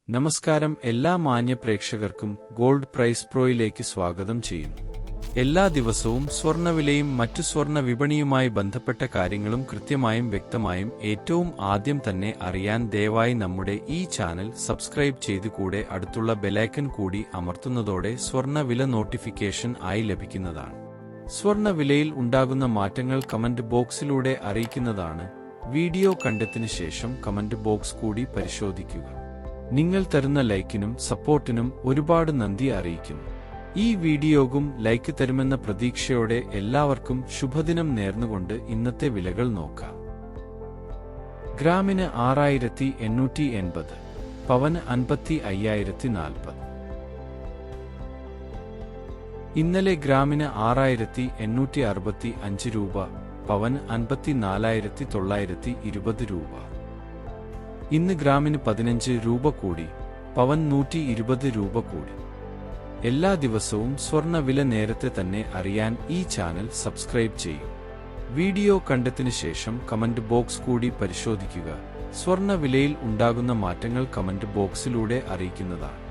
നമസ്കാരം, എല്ലാ മാന്യ പ്രേക്ഷകർക്കും ഗോൾഡ് പ്രൈസ് പ്രോയിലേക്ക് സ്വാഗതം ചെയ്യുന്നു. എല്ലാ ദിവസവും സ്വർണ്ണവിലയും മറ്റു സ്വർണ്ണ വിപണിയുമായി ബന്ധപ്പെട്ട കാര്യങ്ങളും കൃത്യമായും വ്യക്തമായും ഏറ്റവും ആദ്യം തന്നെ അറിയാൻ ദയവായി നമ്മുടെ ഈ ചാനൽ സബ്സ്ക്രൈബ് ചെയ്ത് കൂടെ അടുത്തുള്ള ബെലൈക്കൺ കൂടി അമർത്തുന്നതോടെ സ്വർണ്ണവില നോട്ടിഫിക്കേഷൻ ആയി ലഭിക്കുന്നതാണ്. സ്വർണ്ണവിലയിൽ ഉണ്ടാകുന്ന മാറ്റങ്ങൾ കമന്റ് ബോക്സിലൂടെ അറിയിക്കുന്നതാണ്. വീഡിയോ കണ്ടതിനു ശേഷം കമന്റ് ബോക്സ് കൂടി പരിശോധിക്കുക. നിങ്ങൾ തരുന്ന ലൈക്കിനും സപ്പോർട്ടിനും ഒരുപാട് നന്ദി അറിയിക്കുന്നു. ഈ വീഡിയോക്കും ലൈക്ക് തരുമെന്ന പ്രതീക്ഷയോടെ എല്ലാവർക്കും ശുഭദിനം നേർന്നുകൊണ്ട് ഇന്നത്തെ വിലകൾ നോക്കാം. ഗ്രാമിന് 6880, പവന് 55,040. ഇന്നലെ ഗ്രാമിന് 6865 രൂപ, പവന് 54,920 രൂപ. ഇന്ന് ഗ്രാമിന് 15 രൂപ കൂടി, പവൻ 120 രൂപ കൂടി. എല്ലാ ദിവസവും സ്വർണ്ണ വില നേരത്തെ തന്നെ അറിയാൻ ഈ ചാനൽ സബ്സ്ക്രൈബ് ചെയ്യൂ. വീഡിയോ കണ്ടതിനു ശേഷം കമന്റ് ബോക്സ് കൂടി പരിശോധിക്കുക. സ്വർണ്ണ വിലയിൽ ഉണ്ടാകുന്ന മാറ്റങ്ങൾ കമന്റ് ബോക്സിലൂടെ അറിയിക്കുന്നതാണ്.